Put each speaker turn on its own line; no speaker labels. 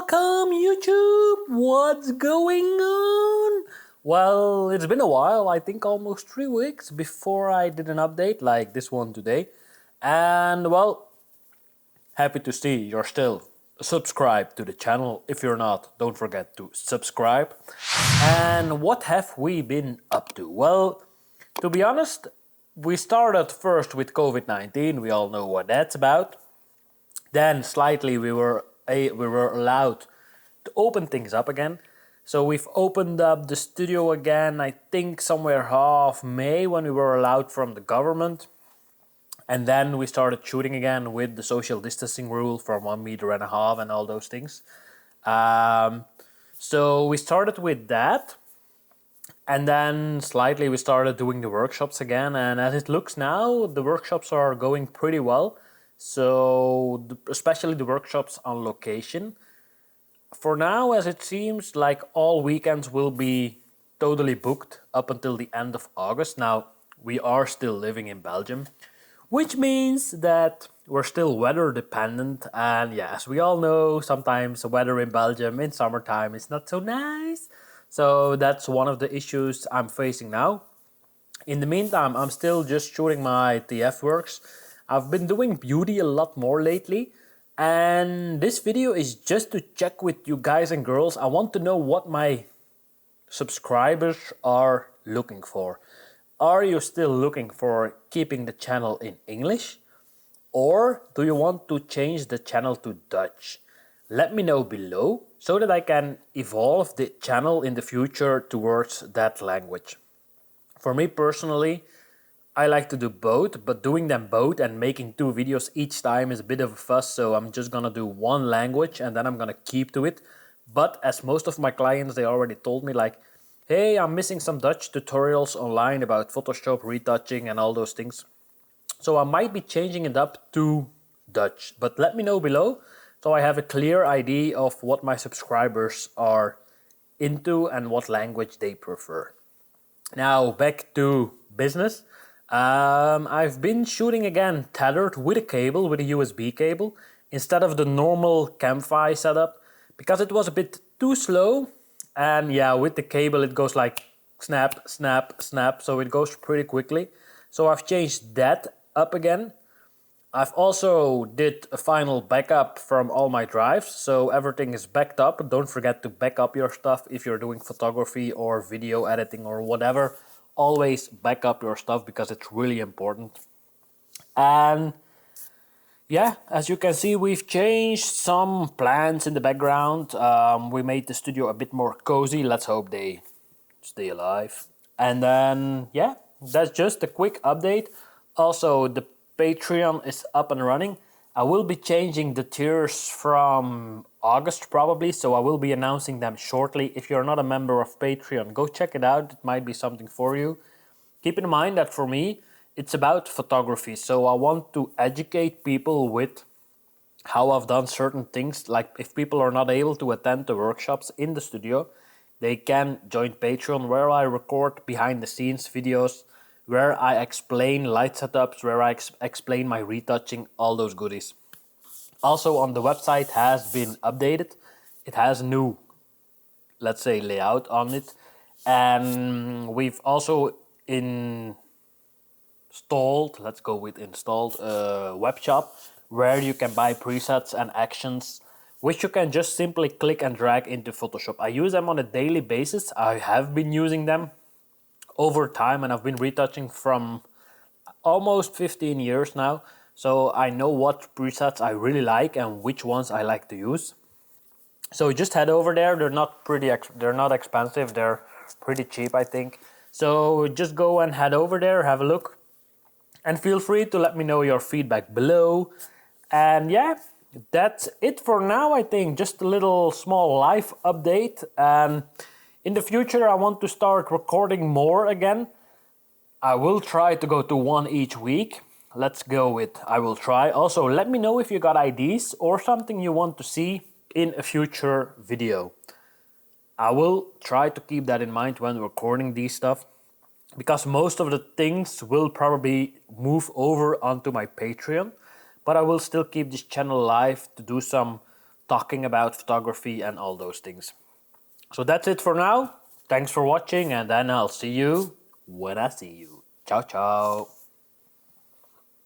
Welcome, YouTube! What's going on? Well, it's been a while, I think almost 3 weeks before I did an update like this one today. And well, happy to see you're still subscribed to the channel. If you're not, don't forget to subscribe. And what have we been up to? Well, to be honest, we started first with COVID-19. We all know what that's about. Then slightly we were allowed to open things up again. So we've opened up the studio again, I think somewhere half May when we were allowed from the government. And then we started shooting again with the social distancing rule from 1.5 meters and all those things. So we started with that. And then slightly we started doing the workshops again. And as it looks now, the workshops are going pretty well. So especially the workshops on location. For now, as it seems like all weekends will be totally booked up until the end of August. Now, we are still living in Belgium, which means that we're still weather dependent. And yeah, as we all know, sometimes the weather in Belgium in summertime is not so nice. So that's one of the issues I'm facing now. In the meantime, I'm still just shooting my TF works. I've been doing beauty a lot more lately, and this video is just to check with you guys and girls. I want to know what my subscribers are looking for. Are you still looking for keeping the channel in English? Or do you want to change the channel to Dutch? Let me know below so that I can evolve the channel in the future towards that language. For me personally, I like to do both, but doing them both and making 2 videos each time is a bit of a fuss, so I'm just gonna do one language and then I'm gonna keep to it. But as most of my clients, they already told me like, hey, I'm missing some Dutch tutorials online about Photoshop, retouching and all those things. So I might be changing it up to Dutch, but let me know below so I have a clear idea of what my subscribers are into and what language they prefer. Now back to business. I've been shooting again tethered with a cable, with a USB cable, instead of the normal Camfi setup, because it was a bit too slow. And yeah, with the cable it goes like snap, snap, snap, so it goes pretty quickly. So I've changed that up again. I've also did a final backup from all my drives, so everything is backed up. Don't forget to back up your stuff if you're doing photography or video editing or whatever. Always back up your stuff because it's really important. And yeah, as you can see, we've changed some plants in the background. We made the studio a bit more cozy. Let's hope they stay alive. And then yeah, that's just a quick update. Also, the Patreon is up and running. I will be changing the tiers from August probably, so I will be announcing them shortly. If you're not a member of Patreon, go check it out. It might be something for you. Keep in mind that for me, it's about photography. So I want to educate people with how I've done certain things. Like if people are not able to attend the workshops in the studio, they can join Patreon, where I record behind the scenes videos, where I explain light setups, where I explain my retouching, all those goodies. Also on the website has been updated. It has a new, let's say, layout on it. And we've also installed, let's go with installed, a web shop where you can buy presets and actions, which you can just simply click and drag into Photoshop. I use them on a daily basis. I have been using them over time, and I've been retouching from almost 15 years now, so I know what presets I really like and which ones I like to use. So just head over there. They're not expensive. They're pretty cheap, I think. So just go and head over there, have a look, and feel free to let me know your feedback below. And yeah, that's it for now, I think. Just a little small live update. And in the future, I want to start recording more again. I will try to go to 1 each week. Let's go with I will try. Also, let me know if you got ideas or something you want to see in a future video. I will try to keep that in mind when recording these stuff, because most of the things will probably move over onto my Patreon, but I will still keep this channel live to do some talking about photography and all those things. So that's it for now. Thanks for watching, and then I'll see you when I see you. Ciao, ciao.